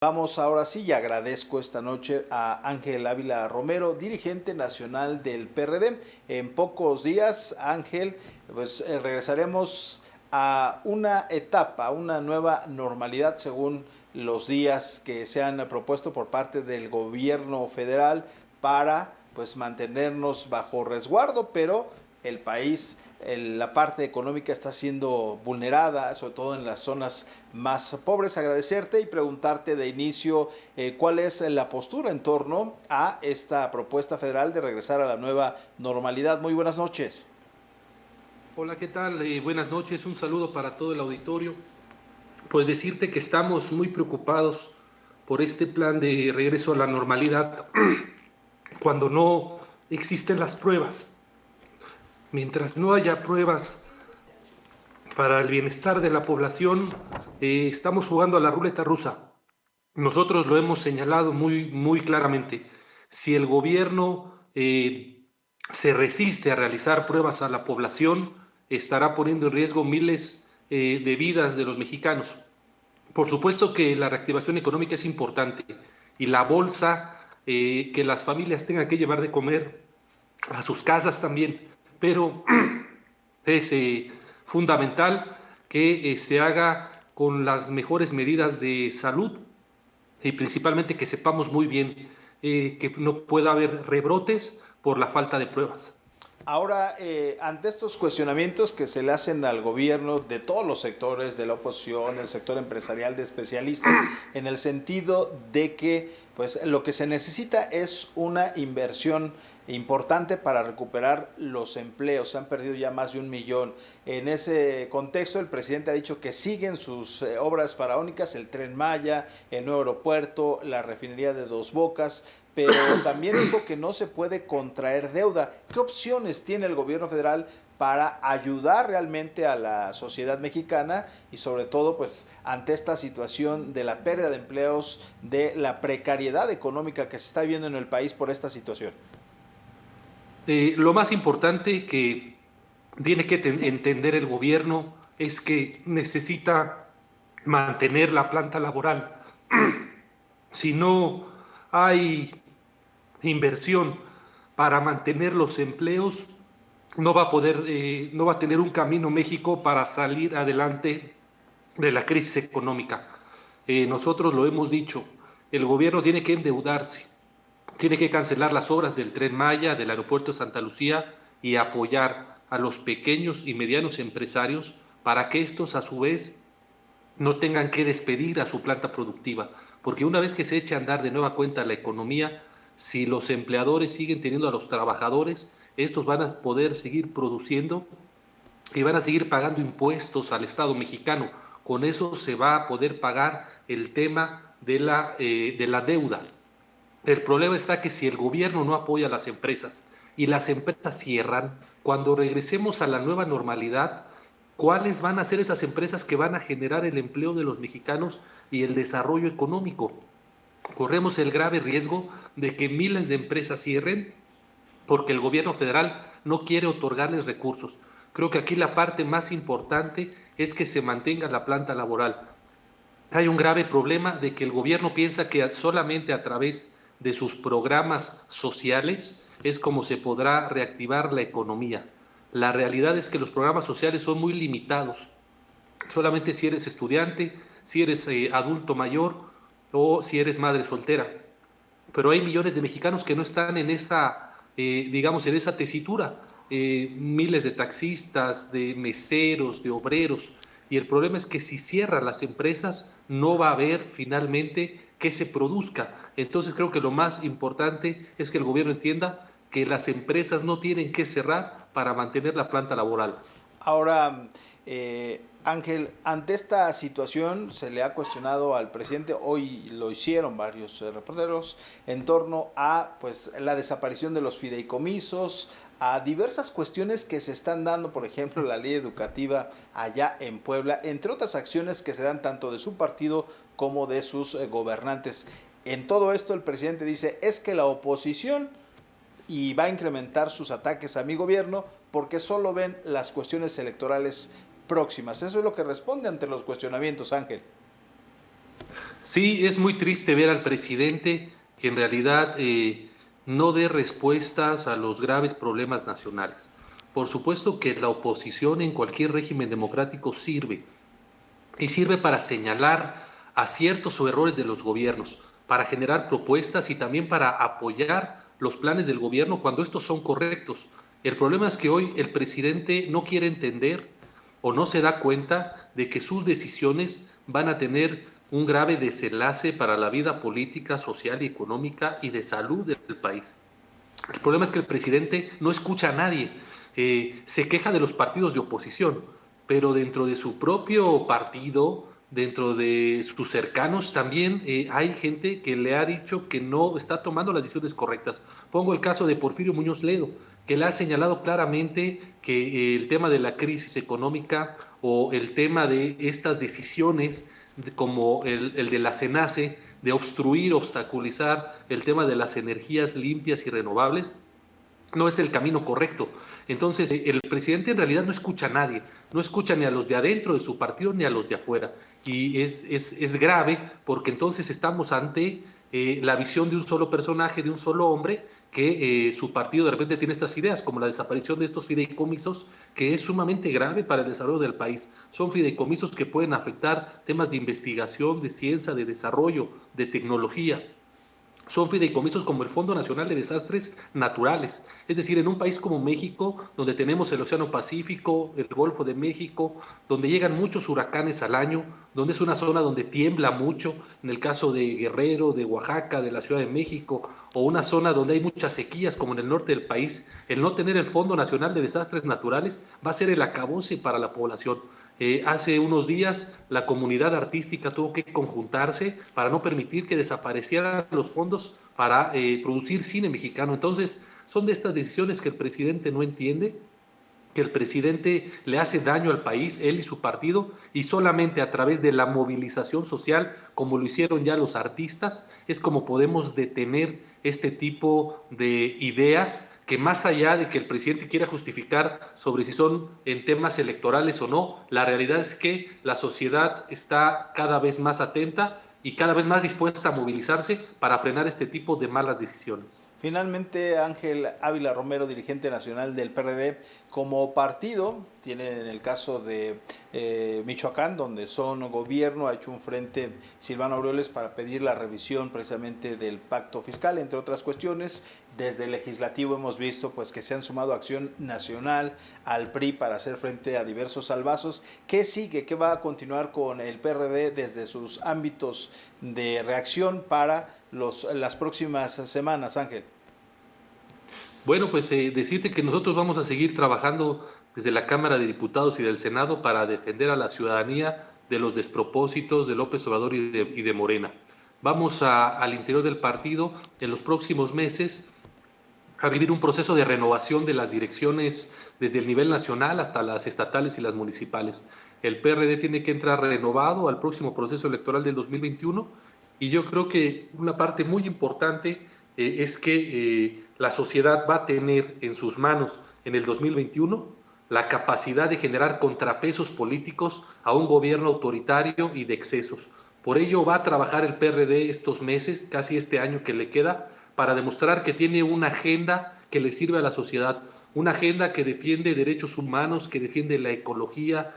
Vamos ahora sí y agradezco esta noche a Ángel Ávila Romero, dirigente nacional del PRD. En pocos días, Ángel, pues regresaremos a una etapa, a una nueva normalidad según los días que se han propuesto por parte del gobierno federal para pues mantenernos bajo resguardo, pero el país, la parte económica está siendo vulnerada, sobre todo en las zonas más pobres. Agradecerte y preguntarte de inicio cuál es la postura en torno a esta propuesta federal de regresar a la nueva normalidad. Muy buenas noches. Hola, ¿qué tal? Buenas noches, un saludo para todo el auditorio. Pues decirte que estamos muy preocupados por este plan de regreso a la normalidad cuando no existen las pruebas. Mientras no haya pruebas para el bienestar de la población, estamos jugando a la ruleta rusa. Nosotros lo hemos señalado muy claramente. Si el gobierno se resiste a realizar pruebas a la población, estará poniendo en riesgo miles de vidas de los mexicanos. Por supuesto que la reactivación económica es importante y la bolsa, que las familias tengan que llevar de comer a sus casas también, pero es fundamental que se haga con las mejores medidas de salud y principalmente que sepamos muy bien que no pueda haber rebrotes por la falta de pruebas. Ahora, ante estos cuestionamientos que se le hacen al gobierno de todos los sectores, de la oposición, del sector empresarial, de especialistas, en el sentido de que pues, lo que se necesita es una inversión importante para recuperar los empleos. Se han perdido ya más de 1 millón. En ese contexto, el presidente ha dicho que siguen sus obras faraónicas, el Tren Maya, el nuevo aeropuerto, la refinería de Dos Bocas, pero también dijo que no se puede contraer deuda. ¿Qué opciones tiene el gobierno federal para ayudar realmente a la sociedad mexicana y sobre todo pues ante esta situación de la pérdida de empleos, de la precariedad económica que se está viviendo en el país por esta situación? Lo más importante que tiene que entender el gobierno es que necesita mantener la planta laboral. Si no hay inversión para mantener los empleos, no va a tener un camino México para salir adelante de la crisis económica. Nosotros lo hemos dicho, el gobierno tiene que endeudarse, tiene que cancelar las obras del Tren Maya, del aeropuerto de Santa Lucía y apoyar a los pequeños y medianos empresarios para que estos a su vez no tengan que despedir a su planta productiva, porque una vez que se eche a andar de nueva cuenta la economía, si los empleadores siguen teniendo a los trabajadores, estos van a poder seguir produciendo y van a seguir pagando impuestos al Estado mexicano. Con eso se va a poder pagar el tema de la deuda. El problema está que si el gobierno no apoya a las empresas y las empresas cierran, cuando regresemos a la nueva normalidad, ¿cuáles van a ser esas empresas que van a generar el empleo de los mexicanos y el desarrollo económico? Corremos el grave riesgo de que miles de empresas cierren porque el gobierno federal no quiere otorgarles recursos. Creo que aquí la parte más importante es que se mantenga la planta laboral. Hay un grave problema de que el gobierno piensa que solamente a través de sus programas sociales es como se podrá reactivar la economía. La realidad es que los programas sociales son muy limitados. Solamente si eres estudiante, si eres adulto mayor o si eres madre soltera. Pero hay millones de mexicanos que no están en esa, digamos, en esa tesitura. Miles de taxistas, de meseros, de obreros. Y el problema es que si cierran las empresas, no va a haber finalmente que se produzca. Entonces creo que lo más importante es que el gobierno entienda que las empresas no tienen que cerrar para mantener la planta laboral. Ahora, Ángel, ante esta situación se le ha cuestionado al presidente, hoy lo hicieron varios reporteros, en torno a pues, la desaparición de los fideicomisos, a diversas cuestiones que se están dando, por ejemplo, la ley educativa allá en Puebla, entre otras acciones que se dan tanto de su partido como de sus gobernantes. En todo esto el presidente dice, es que la oposición y va a incrementar sus ataques a mi gobierno porque solo ven las cuestiones electorales próximas. Eso es lo que responde ante los cuestionamientos, Ángel. Sí, es muy triste ver al presidente que en realidad no dé respuestas a los graves problemas nacionales. Por supuesto que la oposición en cualquier régimen democrático sirve, y sirve para señalar aciertos o errores de los gobiernos, para generar propuestas y también para apoyar los planes del gobierno cuando estos son correctos. El problema es que hoy el presidente no quiere entender o no se da cuenta de que sus decisiones van a tener un grave desenlace para la vida política, social y económica y de salud del país. El problema es que el presidente no escucha a nadie, se queja de los partidos de oposición, pero dentro de su propio partido, dentro de sus cercanos, también hay gente que le ha dicho que no está tomando las decisiones correctas. Pongo el caso de Porfirio Muñoz Ledo, que le ha señalado claramente que el tema de la crisis económica o el tema de estas decisiones, como el de la CENACE, de obstruir, obstaculizar el tema de las energías limpias y renovables, no es el camino correcto. Entonces, el presidente en realidad no escucha a nadie, no escucha ni a los de adentro de su partido ni a los de afuera. Y es grave porque entonces estamos ante la visión de un solo personaje, de un solo hombre, que su partido de repente tiene estas ideas, como la desaparición de estos fideicomisos, que es sumamente grave para el desarrollo del país. Son fideicomisos que pueden afectar temas de investigación, de ciencia, de desarrollo, de tecnología. Son fideicomisos como el Fondo Nacional de Desastres Naturales. Es decir, en un país como México, donde tenemos el Océano Pacífico, el Golfo de México, donde llegan muchos huracanes al año, donde es una zona donde tiembla mucho, en el caso de Guerrero, de Oaxaca, de la Ciudad de México, o una zona donde hay muchas sequías como en el norte del país, el no tener el Fondo Nacional de Desastres Naturales va a ser el acabose para la población. Hace unos días la comunidad artística tuvo que conjuntarse para no permitir que desaparecieran los fondos para producir cine mexicano. Entonces, son de estas decisiones que el presidente no entiende, que el presidente le hace daño al país, él y su partido, y solamente a través de la movilización social, como lo hicieron ya los artistas, es como podemos detener este tipo de ideas que, más allá de que el presidente quiera justificar sobre si son en temas electorales o no, la realidad es que la sociedad está cada vez más atenta y cada vez más dispuesta a movilizarse para frenar este tipo de malas decisiones. Finalmente, Ángel Ávila Romero, dirigente nacional del PRD, como partido, tiene en el caso de Michoacán, donde son gobierno, ha hecho un frente Silvano Aureoles para pedir la revisión precisamente del pacto fiscal, entre otras cuestiones. Desde el legislativo hemos visto pues que se han sumado a Acción Nacional, al PRI, para hacer frente a diversos salvazos. ¿Qué sigue? ¿Qué va a continuar con el PRD desde sus ámbitos de reacción para las próximas semanas, Ángel? Bueno, pues decirte que nosotros vamos a seguir trabajando desde la Cámara de Diputados y del Senado para defender a la ciudadanía de los despropósitos de López Obrador y de Morena. Vamos al interior del partido en los próximos meses a vivir un proceso de renovación de las direcciones desde el nivel nacional hasta las estatales y las municipales. El PRD tiene que entrar renovado al próximo proceso electoral del 2021 y yo creo que una parte muy importante es que la sociedad va a tener en sus manos en el 2021 la capacidad de generar contrapesos políticos a un gobierno autoritario y de excesos. Por ello va a trabajar el PRD estos meses, casi este año que le queda, para demostrar que tiene una agenda que le sirve a la sociedad, una agenda que defiende derechos humanos, que defiende la ecología,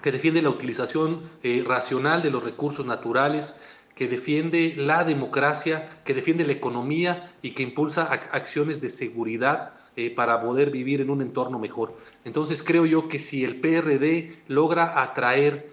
que defiende la utilización racional de los recursos naturales, que defiende la democracia, que defiende la economía y que impulsa acciones de seguridad para poder vivir en un entorno mejor. Entonces creo yo que si el PRD logra atraer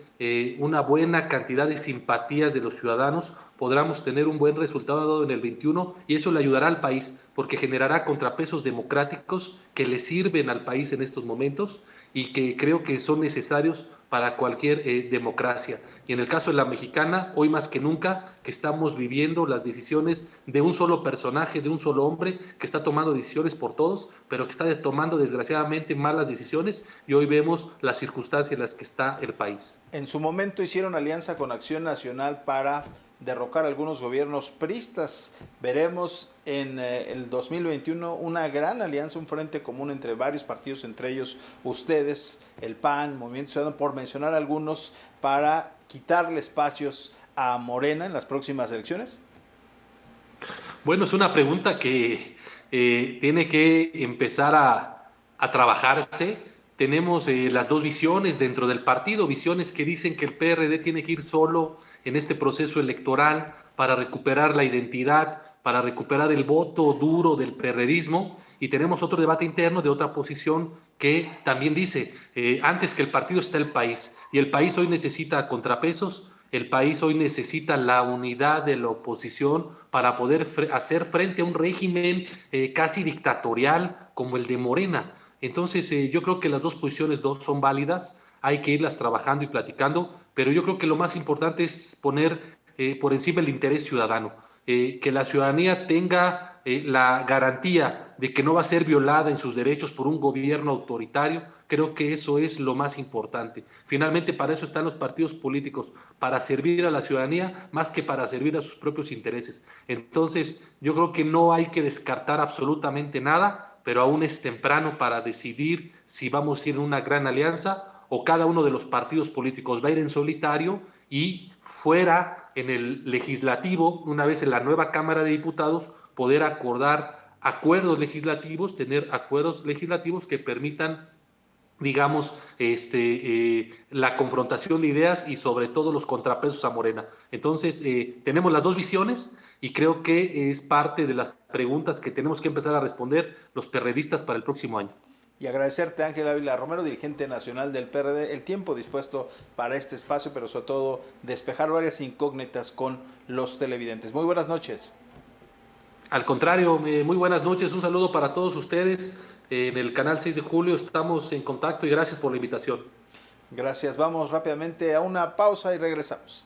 una buena cantidad de simpatías de los ciudadanos, podremos tener un buen resultado en el 21 y eso le ayudará al país porque generará contrapesos democráticos que le sirven al país en estos momentos y que creo que son necesarios para cualquier democracia. Y en el caso de la mexicana, hoy más que nunca, que estamos viviendo las decisiones de un solo personaje, de un solo hombre, que está tomando decisiones por todos, pero que está tomando desgraciadamente malas decisiones y hoy vemos las circunstancias en las que está el país. En su momento hicieron alianza con Acción Nacional para derrocar algunos gobiernos priistas. Veremos en el 2021 una gran alianza, un frente común entre varios partidos, entre ellos ustedes, el PAN, Movimiento Ciudadano, por mencionar algunos, para quitarle espacios a Morena en las próximas elecciones? Bueno, es una pregunta que tiene que empezar a trabajarse. Tenemos las dos visiones dentro del partido, visiones que dicen que el PRD tiene que ir solo en este proceso electoral para recuperar la identidad, para recuperar el voto duro del perredismo, y tenemos otro debate interno de otra posición que también dice, antes que el partido está el país, y el país hoy necesita contrapesos. El país hoy necesita la unidad de la oposición para poder hacer frente a un régimen casi dictatorial como el de Morena. Entonces, yo creo que las dos posiciones son válidas, hay que irlas trabajando y platicando, pero yo creo que lo más importante es poner por encima el interés ciudadano, que la ciudadanía tenga la garantía de que no va a ser violada en sus derechos por un gobierno autoritario. Creo que eso es lo más importante. Finalmente, para eso están los partidos políticos, para servir a la ciudadanía más que para servir a sus propios intereses. Entonces, yo creo que no hay que descartar absolutamente nada, pero aún es temprano para decidir si vamos a ir en una gran alianza o cada uno de los partidos políticos va a ir en solitario y fuera en el legislativo, una vez en la nueva Cámara de Diputados, poder acordar acuerdos legislativos, tener acuerdos legislativos que permitan, digamos, la confrontación de ideas y sobre todo los contrapesos a Morena. Entonces, tenemos las dos visiones y creo que es parte de las preguntas que tenemos que empezar a responder los perredistas para el próximo año. Y agradecerte, Ángel Ávila Romero, dirigente nacional del PRD, el tiempo dispuesto para este espacio, pero sobre todo despejar varias incógnitas con los televidentes. Muy buenas noches. Al contrario, muy buenas noches, un saludo para todos ustedes. En el canal 6 de julio estamos en contacto y gracias por la invitación. Gracias, vamos rápidamente a una pausa y regresamos.